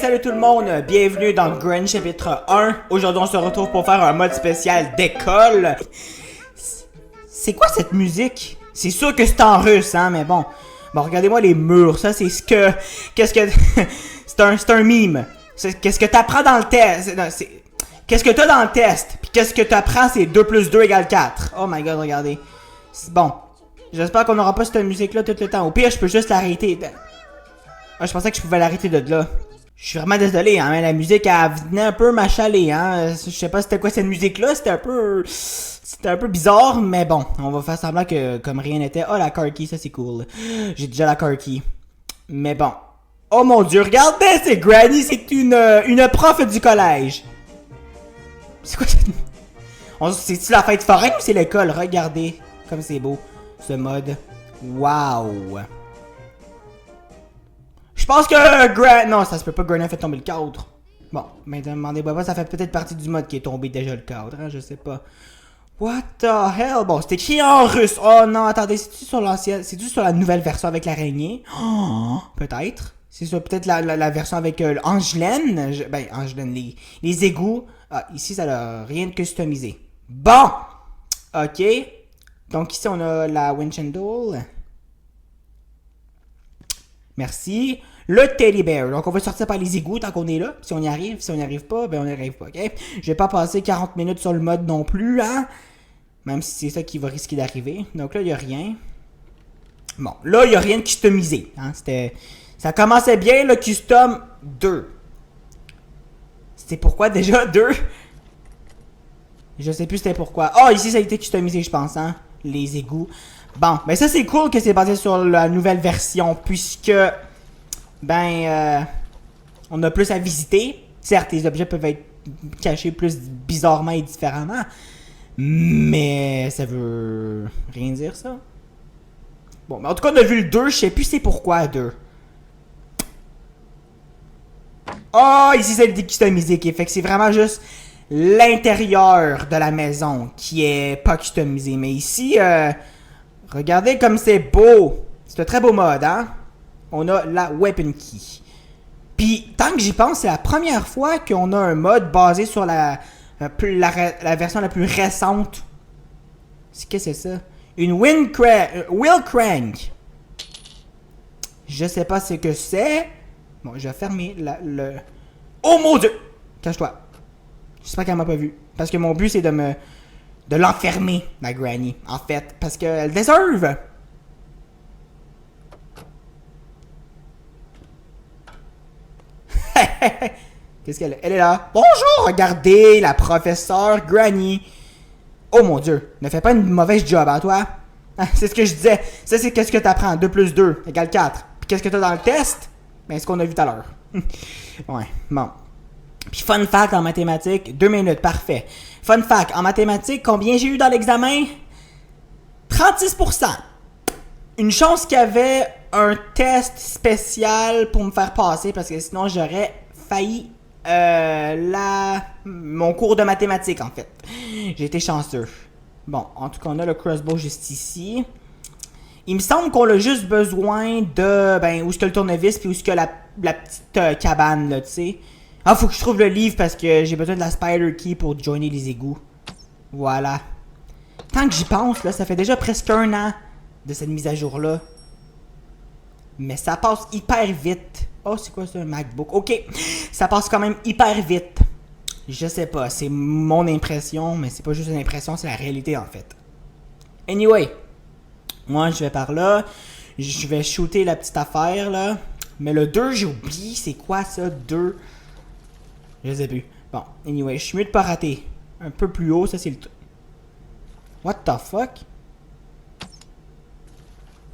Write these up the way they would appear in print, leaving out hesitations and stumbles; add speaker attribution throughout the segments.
Speaker 1: Salut tout le monde, bienvenue dans Granny chapitre 1. Aujourd'hui on se retrouve pour faire un mode spécial d'école. C'est quoi cette musique? C'est sûr que c'est en russe, hein, mais bon. Bon, regardez-moi les murs, ça c'est ce que... Qu'est-ce que... c'est un meme. Qu'est-ce que t'apprends dans le test? Qu'est-ce que t'as dans le test? Puis qu'est-ce que t'apprends, c'est 2 plus 2 égale 4. Oh my god, regardez. Bon. J'espère qu'on n'aura pas cette musique-là tout le temps. Au pire, je peux juste l'arrêter. Ah, je pensais que je pouvais l'arrêter de là. Je suis vraiment désolé, hein, mais la musique, elle venait un peu m'achaler, hein. Je sais pas c'était quoi cette musique-là, c'était un peu bizarre, mais bon, on va faire semblant que comme rien n'était. Oh, la car key, ça c'est cool. J'ai déjà la car key. Mais bon. Oh mon dieu, regardez, c'est Granny, c'est une prof du collège. C'est quoi cette... C'est-tu la fête foraine ou c'est l'école? Regardez, comme c'est beau, ce mode. Wow. Je pense que non, ça se peut pas que Granny a fait tomber le cadre. Bon, mais demandez-moi pas, ça fait peut-être partie du mode qui est tombé déjà le cadre, hein, je sais pas. What the hell? Bon, c'est écrit en russe. Oh non, attendez, c'est-tu sur l'ancienne... C'est-tu sur la nouvelle version avec l'araignée? Oh, peut-être. C'est sur peut-être la version avec Angelaine. Ben, Angelaine, les égouts. Ah, ici, ça n'a rien de customisé. Bon! Ok. Donc ici, on a la winch and doll. Merci. Le teddy bear. Donc, on va sortir par les égouts tant qu'on est là. Si on y arrive. Si on n'y arrive pas, ben on n'y arrive pas, ok? Je vais pas passer 40 minutes sur le mode non plus, hein? Même si c'est ça qui va risquer d'arriver. Donc là, il n'y a rien. Bon, là, il n'y a rien de customisé. Hein? Ça commençait bien, le custom 2. C'était pourquoi déjà 2? Je sais plus c'était pourquoi. Oh, ici, ça a été customisé, je pense, hein? Les égouts. Bon, ben ça, c'est cool que c'est basé sur la nouvelle version, puisque... Ben, on a plus à visiter. Certes, les objets peuvent être cachés plus bizarrement et différemment. Mais ça veut rien dire, ça. Bon, mais en tout cas, on a vu le 2. Je sais plus c'est pourquoi 2. Oh, ici, c'est le customisé qui est fait que c'est vraiment juste l'intérieur de la maison qui est pas customisé. Mais ici, regardez comme c'est beau. C'est un très beau mode, hein? On a la weapon key. Puis, tant que j'y pense, c'est la première fois qu'on a un mode basé sur la version la plus récente. Qu'est-ce que c'est ça? Une wheel crank. Je sais pas ce que c'est. Bon, je vais fermer le... Oh mon dieu! Cache-toi. J'espère qu'elle m'a pas vu. Parce que mon but, c'est de l'enfermer, la Granny. En fait, parce qu'elle déserve. Qu'est-ce qu'elle est? Elle est là. Bonjour, regardez, la professeure Granny. Oh mon dieu, ne fais pas une mauvaise job, hein, toi? C'est ce que je disais. Ça, c'est qu'est-ce que t'apprends. 2 plus 2 égale 4. Puis qu'est-ce que t'as dans le test? Ben, ce qu'on a vu tout à l'heure. Ouais, bon. Puis fun fact en mathématiques, 2 minutes, parfait. Fun fact, en mathématiques, combien j'ai eu dans l'examen? 36%. Une chance qu'il y avait un test spécial pour me faire passer, parce que sinon j'aurais failli mon cours de mathématiques, en fait. J'ai été chanceux. Bon, en tout cas, on a le crossbow juste ici. Il me semble qu'on a juste besoin de... Ben, où est-ce que le tournevis, puis où est-ce que la petite cabane, là, tu sais. Ah, faut que je trouve le livre, parce que j'ai besoin de la spider key pour joiner les égouts. Voilà. Tant que j'y pense, là, ça fait déjà presque 1 an de cette mise à jour-là. Mais ça passe hyper vite. Oh, c'est quoi ça, un MacBook? Ok, ça passe quand même hyper vite. Je sais pas, c'est mon impression, mais c'est pas juste une impression, c'est la réalité en fait. Anyway, moi je vais par là. Je vais shooter la petite affaire là. Mais le 2, j'ai oublié, c'est quoi ça, 2? Je sais plus. Bon, anyway, je suis mieux de pas rater. Un peu plus haut, ça c'est le... What the fuck?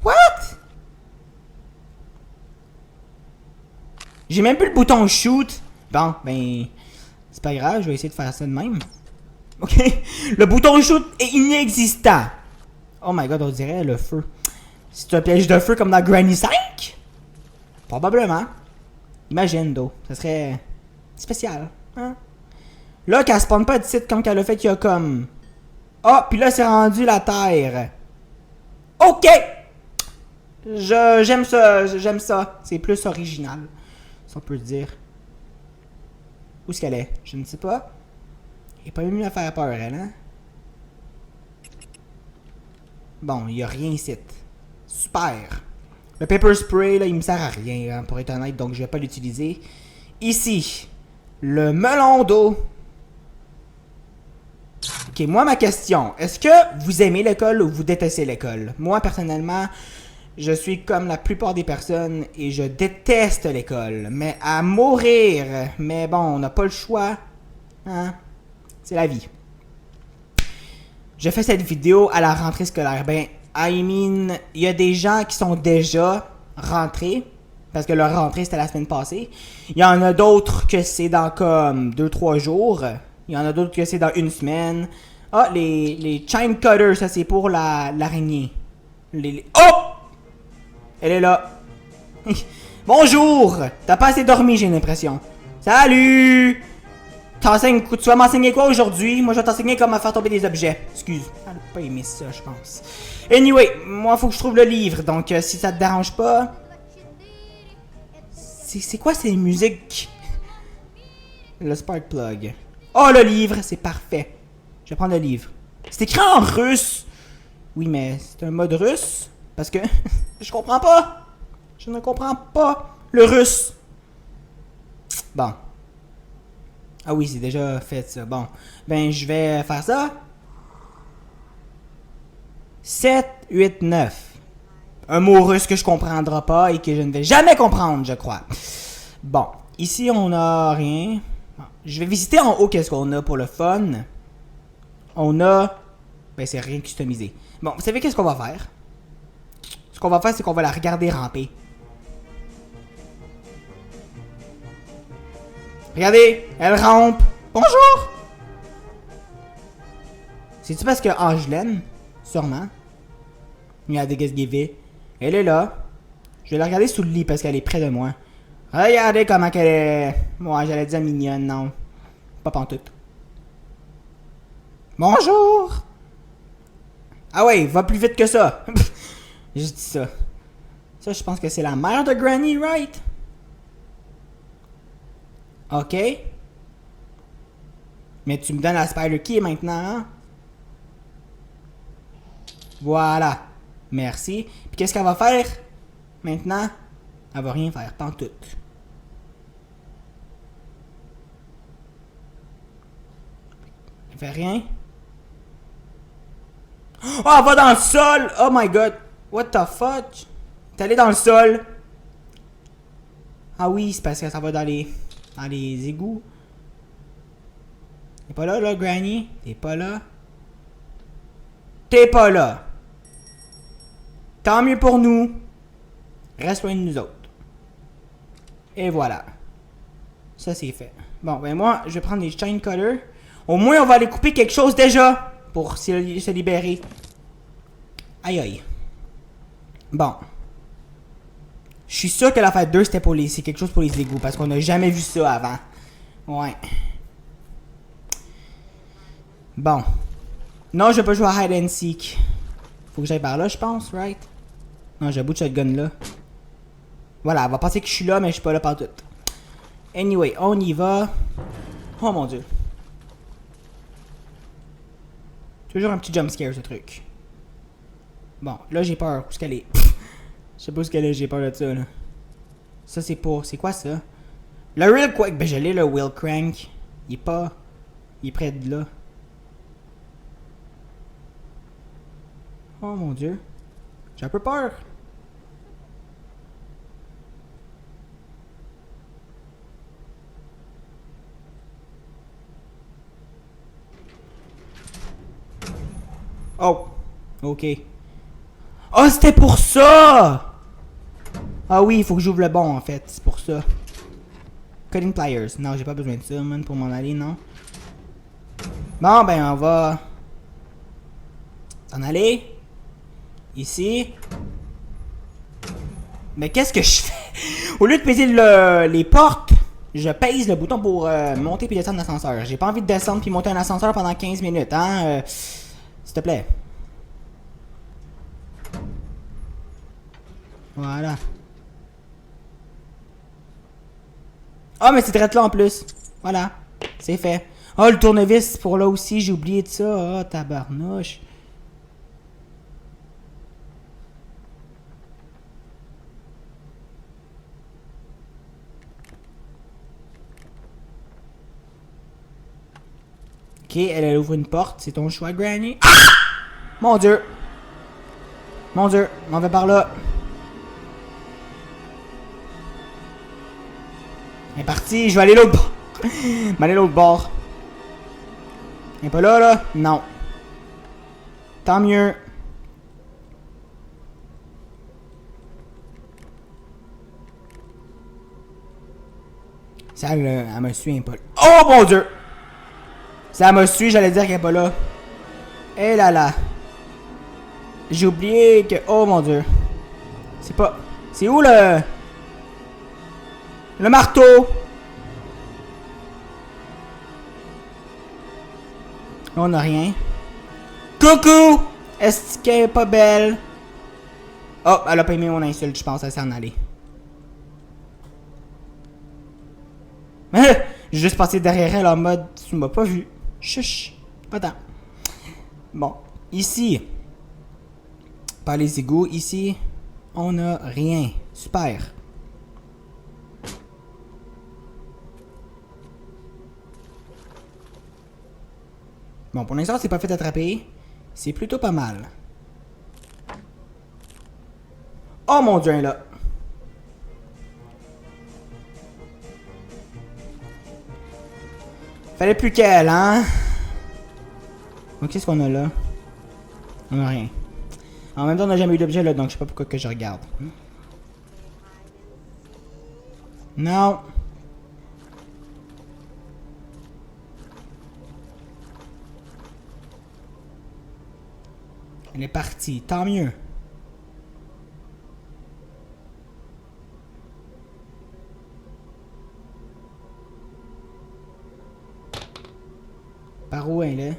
Speaker 1: What? J'ai même plus le bouton shoot. Bon, ben... C'est pas grave, je vais essayer de faire ça de même. Ok? Le bouton shoot est inexistant. Oh my god, on dirait le feu. C'est un piège de feu comme dans Granny 5? Probablement. Imagine, d'eau. Ça serait... spécial. Hein? Là, qu'elle spawn pas d'ici comme qu'elle a fait qu'il y a comme... Ah, puis là, c'est rendu la terre. Ok! J'aime ça, C'est plus original, si on peut dire. Où est-ce qu'elle est? Je ne sais pas. Elle est pas même à faire peur, elle, hein? Bon, il n'y a rien ici. Super. Le pepper spray, là, il me sert à rien, hein, pour être honnête, donc je vais pas l'utiliser. Ici, le melon d'eau. Ok, moi, ma question. Est-ce que vous aimez l'école ou vous détestez l'école? Moi, personnellement, je suis comme la plupart des personnes et je déteste l'école. Mais à mourir. Mais bon, on n'a pas le choix. Hein? C'est la vie. Je fais cette vidéo à la rentrée scolaire. Ben, I mean, il y a des gens qui sont déjà rentrés. Parce que leur rentrée, c'était la semaine passée. Il y en a d'autres que c'est dans comme 2-3 jours. Il y en a d'autres que c'est dans une semaine. Ah, les chime cutters, ça c'est pour l'araignée. Oh! Elle est là. Bonjour! T'as pas assez dormi, j'ai l'impression. Salut! Tu vas m'enseigner quoi aujourd'hui? Moi, je vais t'enseigner comment faire tomber des objets. Excuse. Elle a pas aimé ça, je pense. Anyway, moi, faut que je trouve le livre. Donc, si ça te dérange pas... C'est quoi ces musiques? Le spark plug. Oh, le livre, c'est parfait. Je vais prendre le livre. C'est écrit en russe. Oui, mais c'est un mode russe. Parce que je comprends pas. Je ne comprends pas le russe. Bon. Ah oui, c'est déjà fait ça. Bon. Ben, je vais faire ça. 7, 8, 9. Un mot russe que je comprendrai pas et que je ne vais jamais comprendre, je crois. Bon. Ici, on a rien. Je vais visiter en haut qu'est-ce qu'on a pour le fun. On a... Ben, c'est rien customisé. Bon, vous savez qu'est-ce qu'on va faire? Ce qu'on va faire, c'est qu'on va la regarder ramper. Regardez, elle rampe. Bonjour! C'est-tu parce que Angelaine? Sûrement. Regardez qu'est-ce qu'elle fait. Elle est là. Je vais la regarder sous le lit parce qu'elle est près de moi. Regardez comment qu'elle est... Moi, j'allais dire mignonne, non. Pas pantoute. Bonjour! Ah ouais, va plus vite que ça. Je dis ça. Ça, je pense que c'est la mère de Granny, right? Ok. Mais tu me donnes la Spider Key maintenant, hein? Voilà. Merci. Puis qu'est-ce qu'elle va faire? Maintenant, elle va rien faire, pantoute. Elle fait rien. Oh, elle va dans le sol! Oh my god! What the fuck? T'es allé dans le sol? Ah oui, c'est parce que ça va dans les égouts. T'es pas là, Granny? T'es pas là? T'es pas là! Tant mieux pour nous. Reste loin de nous autres. Et voilà. Ça, c'est fait. Bon, ben moi, je vais prendre les chain cutters. Au moins, on va aller couper quelque chose déjà. Pour se libérer. Aïe aïe. Bon. Je suis sûr que la fête 2 c'était c'est quelque chose pour les égouts. Parce qu'on n'a jamais vu ça avant. Ouais. Bon. Non, je vais pas jouer à hide and seek. Faut que j'aille par là, je pense, right? Non, j'ai un bout de shotgun là. Voilà, elle va penser que je suis là, mais je suis pas là partout. Anyway, on y va. Oh mon dieu. Toujours un petit jumpscare ce truc. Bon, là j'ai peur. Où est-ce qu'elle est? Je sais pas où est-ce qu'elle est, j'ai peur de ça là. Ça c'est pour... C'est quoi ça? Le Real Quick. Ben je l'ai le Will Crank. Il est pas... Il est près de là. Oh mon dieu. J'ai un peu peur. Oh. Ok. Oh, c'était pour ça! Ah oui, il faut que j'ouvre le bon en fait. C'est pour ça. Cutting pliers. Non, j'ai pas besoin de ça, man, pour m'en aller, non. Bon, ben, on va... s'en aller. Ici. Mais qu'est-ce que je fais? Au lieu de peser les portes, je pèse le bouton pour monter puis descendre l'ascenseur. J'ai pas envie de descendre puis monter un ascenseur pendant 15 minutes, hein. S'il te plaît. Voilà. Ah, mais c'est direct là en plus. Voilà. C'est fait. Oh, le tournevis pour là aussi, j'ai oublié de ça. Oh, tabarnouche. Ok, elle ouvre une porte. C'est ton choix, Granny. Ah! Mon Dieu. Mon Dieu, on va par là. Elle est partie, je vais aller l'autre bord. Je vais aller l'autre bord. Elle est pas là, là? Non. Tant mieux. Ça, elle me suit, elle est pas là. Oh mon Dieu! Ça me suit, j'allais dire qu'elle est pas là. Eh là là. J'ai oublié que... Oh mon Dieu. C'est pas... C'est où le... Le marteau? On a rien. Coucou! Est-ce qu'elle est pas belle? Oh, elle a pas aimé mon insulte, je pense, elle s'en aller. J'ai juste passé derrière elle en mode, tu m'as pas vu. Chuch, pas tant. Bon, ici, par les égouts, ici, on a rien. Super. Bon, pour l'instant, c'est pas fait attraper. C'est plutôt pas mal. Oh mon Dieu, là. Fallait plus qu'elle, hein? Bon, qu'est-ce qu'on a là? On a rien. En même temps, on n'a jamais eu d'objet là, donc je sais pas pourquoi que je regarde. Non. Elle est partie, tant mieux. Par où elle est?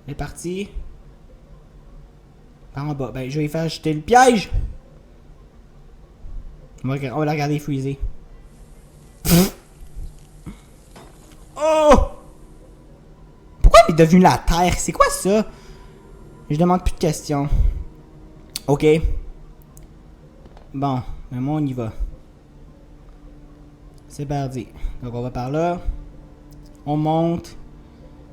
Speaker 1: Elle est partie. Par en bas. Ben, je vais lui faire jeter le piège. On va la regarder freezer. Oh! Pourquoi elle est devenue la terre? C'est quoi ça? Je demande plus de questions. Ok. Bon, mais moi on y va. C'est parti. Donc on va par là. On monte.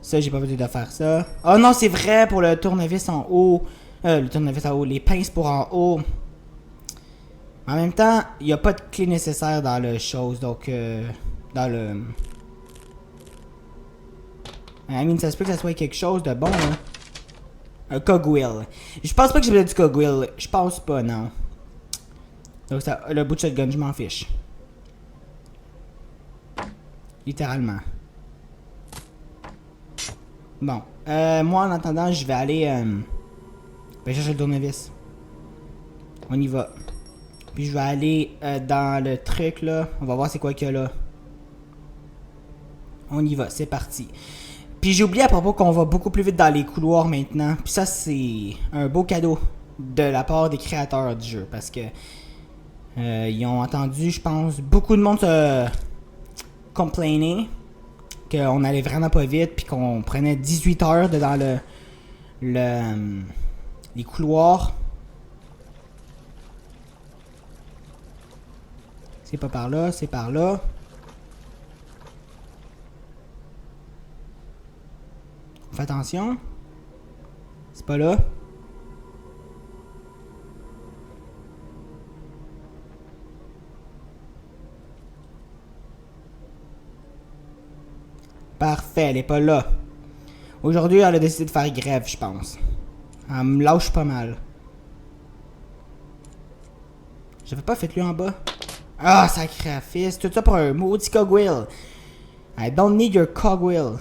Speaker 1: Ça, j'ai pas besoin de faire ça. Oh non, c'est vrai pour le tournevis en haut. Le tournevis en haut. Les pinces pour en haut. En même temps, il n'y a pas de clé nécessaire dans le chose. Donc, dans le... I mean, ça se peut que ça soit quelque chose de bon, là. Un cogwheel. Je pense pas que j'ai besoin du cogwheel. Je pense pas, non. Donc, ça, le bout de shotgun, je m'en fiche. Littéralement. Bon. Moi, en attendant, je vais aller... ben, chercher le tournevis. On y va. Puis je vais aller dans le truc, là. On va voir c'est quoi qu'il y a là. On y va, c'est parti. Puis j'ai oublié à propos qu'on va beaucoup plus vite dans les couloirs maintenant. Puis ça, c'est un beau cadeau de la part des créateurs du jeu. Parce que ils ont entendu, je pense, beaucoup de monde se complainer qu'on allait vraiment pas vite. Puis qu'on prenait 18 heures dans les couloirs. C'est pas par là, c'est par là. Fais attention. C'est pas là. Parfait, elle est pas là. Aujourd'hui, elle a décidé de faire grève, je pense. Elle me lâche pas mal. J'avais pas fait lui en bas. Ah, sacrifice. Tout ça pour un maudit cogwheel. I don't need your cogwheel.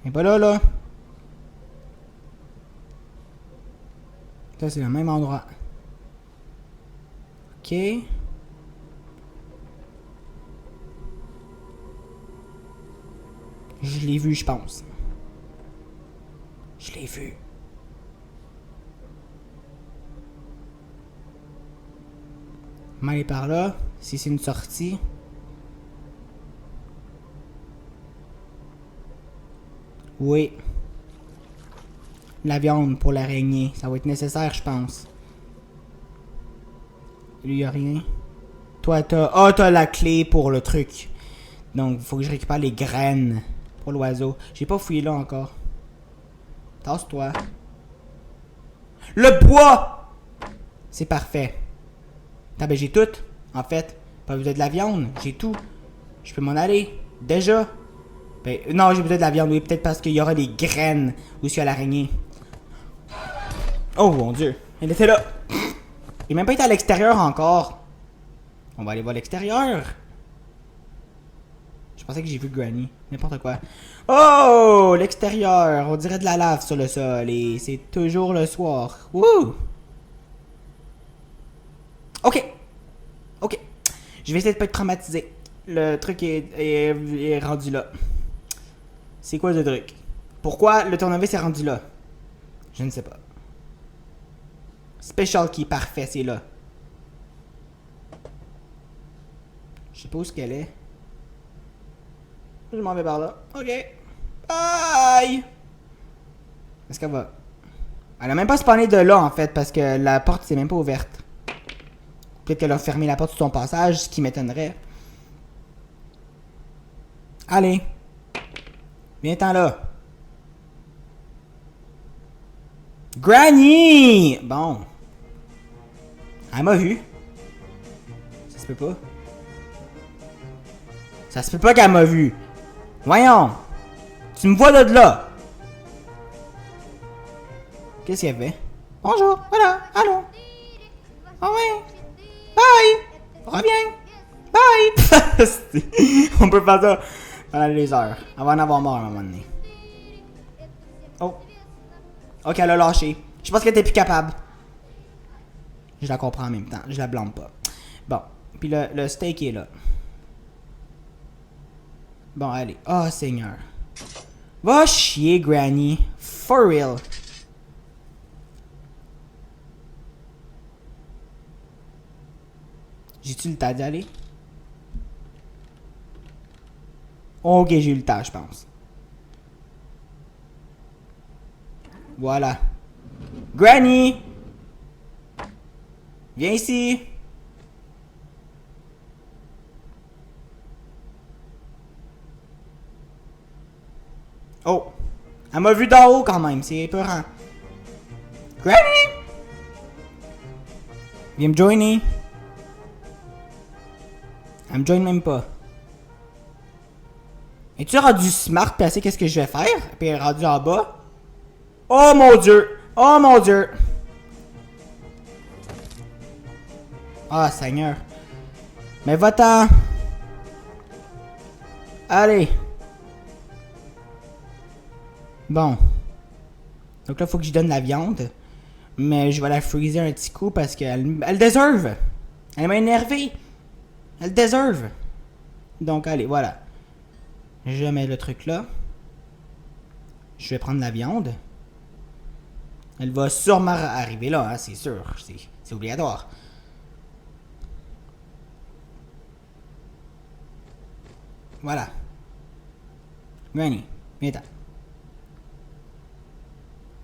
Speaker 1: Elle est pas là, là. Ça, c'est le même endroit. Ok. Je l'ai vu, je pense. Je l'ai vu. On va aller par là. Si c'est une sortie. Oui. La viande pour l'araignée. Ça va être nécessaire, je pense. Lui, y a rien. Toi, t'as... Ah, t'as la clé pour le truc. Donc, faut que je récupère les graines pour l'oiseau. J'ai pas fouillé là encore. Tasse-toi. Le bois! C'est parfait. Attends, ben j'ai tout, en fait. Pas besoin de la viande, j'ai tout. Je peux m'en aller. Déjà. Ben, non, j'ai besoin de la viande, oui, peut-être parce qu'il y aura des graines aussi à l'araignée. Oh mon dieu, elle était là. Il n'a même pas été à l'extérieur encore. On va aller voir l'extérieur. Je pensais que j'ai vu Granny. N'importe quoi. Oh, l'extérieur. On dirait de la lave sur le sol et c'est toujours le soir. Wouh. Ok. Ok. Je vais essayer de pas être traumatisé. Le truc est rendu là. C'est quoi ce truc? Pourquoi le tournevis est rendu là? Je ne sais pas. Special key, parfait, c'est là. Je sais pas où ce qu'elle est. Je m'en vais par là. Ok. Bye! Est-ce qu'elle va... Elle a même pas spawné de là, en fait, parce que la porte s'est même pas ouverte. Peut-être qu'elle a fermé la porte sur son passage, ce qui m'étonnerait. Allez. Viens-t'en là. Granny! Bon. Elle m'a vu. Ça se peut pas. Ça se peut pas qu'elle m'a vu. Voyons. Tu me vois de là. Qu'est-ce qu'elle fait? Bonjour. Voilà. Allô. Ah ouais. Bye. Reviens. Bye. On peut faire ça pendant les heures. Elle va en avoir marre à un moment donné. Oh. Ok, elle a lâché. Je pense qu'elle était plus capable. Je la comprends en même temps. Je la blâme pas. Bon. Puis le steak est là. Bon, allez. Oh, Seigneur. Va chier, Granny. For real. J'ai-tu le temps d'y aller? Ok, j'ai eu le temps, je pense. Voilà. Granny! Viens ici! Oh! Elle m'a vu d'en haut quand même, c'est épeurant. Granny! Viens me joiner. Elle me join même pas. Es-tu rendu smart pis elle sait qu'est-ce que je vais faire? Puis elle est rendue en bas? Oh mon dieu! Oh mon dieu! Ah, Seigneur. Mais va-t'en! Allez! Bon. Donc là, faut que je donne la viande. Mais je vais la freezer un petit coup parce qu'elle deserve! Elle m'a énervé! Elle deserve! Donc, allez, voilà. Je mets le truc là. Je vais prendre la viande. Elle va sûrement arriver là, hein, c'est sûr. C'est obligatoire. Voilà. Granny, viens-t'en.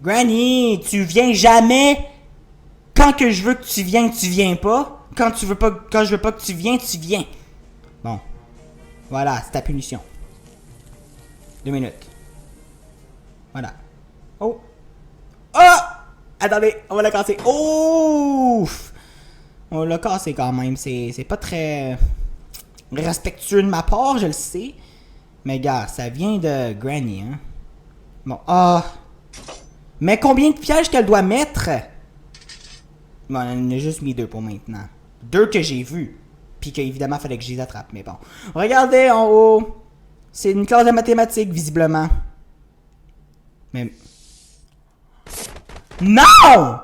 Speaker 1: Granny, tu viens jamais. Quand que je veux que tu viens pas. Quand je veux pas que tu viens. Bon. Voilà, c'est ta punition. 2 minutes. Voilà. Oh. Oh! Attendez, on va la casser. Ouf! On l'a cassé quand même. C'est pas très respectueux de ma part, je le sais. Mais gars, ça vient de Granny, hein. Bon, ah. Mais combien de pièges qu'elle doit mettre? Bon, elle en a juste mis 2 pour maintenant. 2 que j'ai vus. Puis qu'évidemment, il fallait que je les attrape. Mais bon. Regardez en haut. C'est une classe de mathématiques, visiblement. Mais... Non!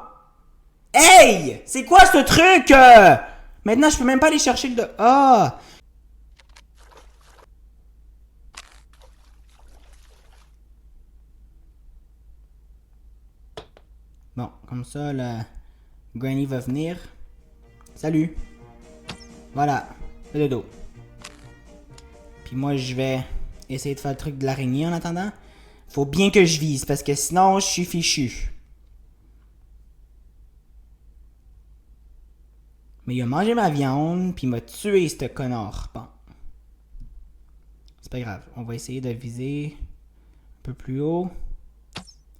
Speaker 1: Hey! C'est quoi ce truc? Maintenant, je peux même pas aller chercher le... Ah! Bon, comme ça, la Granny va venir. Salut! Voilà. Fais le dos. Puis moi, je vais essayer de faire le truc de l'araignée en attendant. Faut bien que je vise, parce que sinon, je suis fichu. Mais il a mangé ma viande, puis il m'a tué, ce connard. Bon. C'est pas grave. On va essayer de viser un peu plus haut.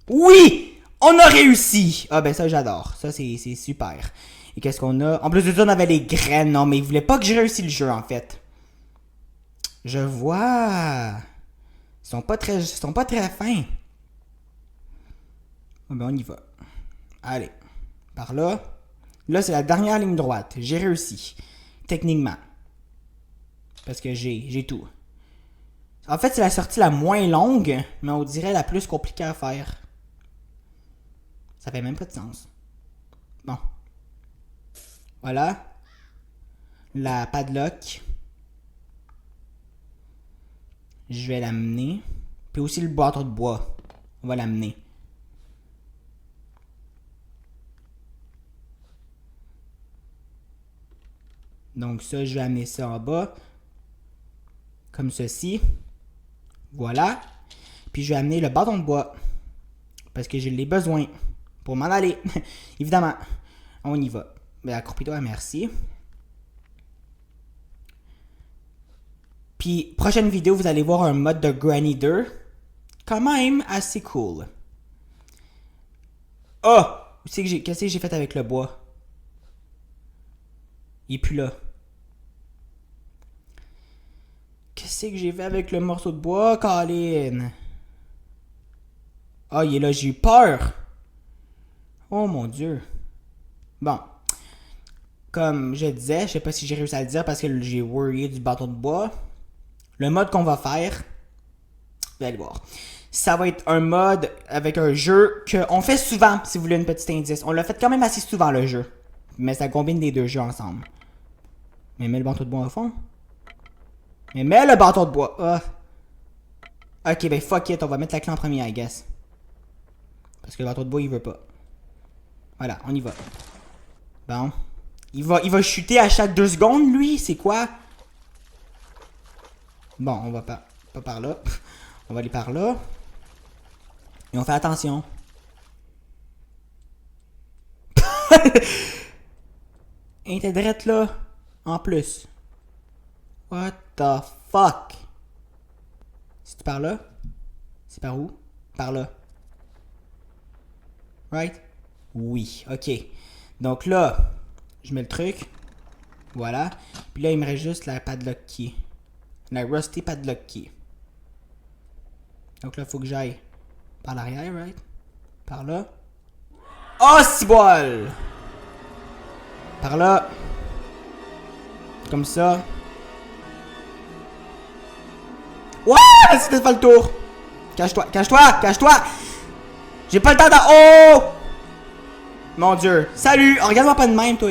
Speaker 1: Oui! On a réussi! Ah ben ça, j'adore. Ça, c'est super. Et qu'est-ce qu'on a? En plus de ça, on avait les graines. Non, mais il voulait pas que je réussisse le jeu, en fait. Je vois. Ils sont pas très fins. Ah ben, on y va. Allez. Par là. Là, c'est la dernière ligne droite. J'ai réussi. Techniquement. Parce que j'ai tout. En fait, c'est la sortie la moins longue, mais on dirait la plus compliquée à faire. Ça fait même pas de sens. Bon. Voilà. La padlock. Je vais l'amener. Puis aussi le bâton de bois. On va l'amener. Donc ça, je vais amener ça en bas. Comme ceci. Voilà. Puis je vais amener le bâton de bois. Parce que j'ai les besoins. Pour m'en aller. Évidemment. On y va. Ben, accroupis-toi, merci. Puis, prochaine vidéo, vous allez voir un mode de Granny 2. Quand même assez cool. Oh! Qu'est-ce que j'ai fait avec le bois? Il est plus là. Qu'est-ce que j'ai fait avec le morceau de bois, Colin? Ah, il est là, j'ai eu peur. Oh mon Dieu. Bon. Comme je disais, je sais pas si j'ai réussi à le dire parce que j'ai worrié du bâton de bois. Le mode qu'on va faire, vous allez voir. Ça va être un mode avec un jeu qu'on fait souvent, si vous voulez une petite indice. On l'a fait quand même assez souvent, le jeu. Mais ça combine les deux jeux ensemble. Mais mets le bâton de bois au fond. Mais mets le bâton de bois. Ah. Ok, ben fuck it, on va mettre la clé en premier, I guess. Parce que le bâton de bois, il veut pas. Voilà, on y va. Bon. Il va chuter à chaque 2 secondes, lui? C'est quoi? Bon, on va pas par là. On va aller par là. Et on fait attention. Il était drette là. En plus. What the fuck? C'est par là? C'est par où? Par là. Right? Oui, ok. Donc là, je mets le truc. Voilà. Puis là, il me reste juste la padlock key. La rusty padlock key. Donc là, il faut que j'aille par l'arrière, right? Par là. Oh, c'est bol! Par là. Comme ça. Ouais! C'était pas le tour. Cache-toi, cache-toi, cache-toi! J'ai pas le temps de... Oh! Mon Dieu. Salut! Oh, regarde-moi pas de même, toi.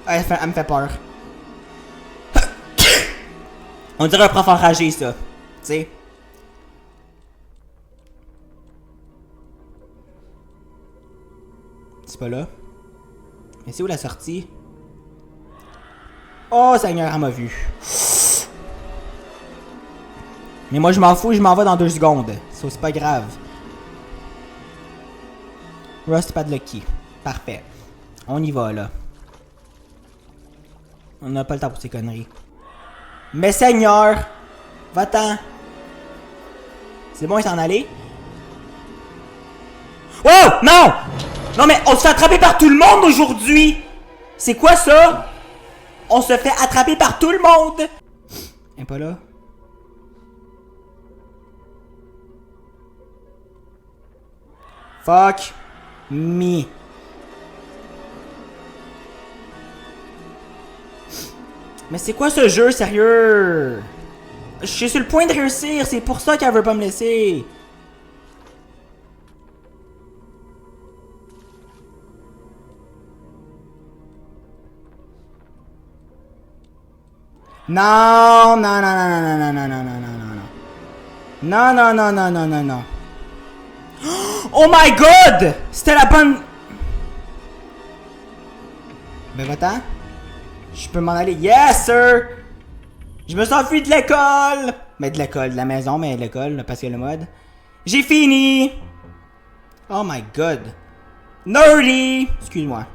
Speaker 1: Elle me fait peur. On dirait un prof enragé, ça. Tu sais. C'est pas là. Mais c'est où la sortie? Oh, Seigneur, elle m'a vu. Mais moi, je m'en fous, je m'en vais dans 2 secondes. Ça, c'est pas grave. Rust Padlock Key. Parfait. On y va, là. On n'a pas le temps pour ces conneries. Mais Seigneur! Va-t'en! C'est bon, il s'en allait? Oh! Non! Non, mais on se fait attraper par tout le monde aujourd'hui! C'est quoi ça? On se fait attraper par tout le monde! Elle est pas là? Fuck me. Mais c'est quoi ce jeu, sérieux? Je suis sur le point de réussir, c'est pour ça qu'elle veut pas me laisser. Non, non, non, non, non, non, non, non, non, non, non, non. Non, non, non, non, non, non, non. Oh my god! C'était la bonne... Ben va-t'en. Je peux m'en aller. Yes, sir! Je me suis enfui de l'école! Mais de l'école, de la maison, mais de l'école, parce que le mode. J'ai fini! Oh my god. Nerdy! Excuse-moi.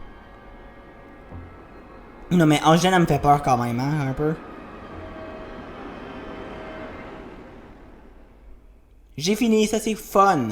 Speaker 1: Non, mais Angèle, elle me fait peur quand même, hein, un peu. J'ai fini, ça c'est fun.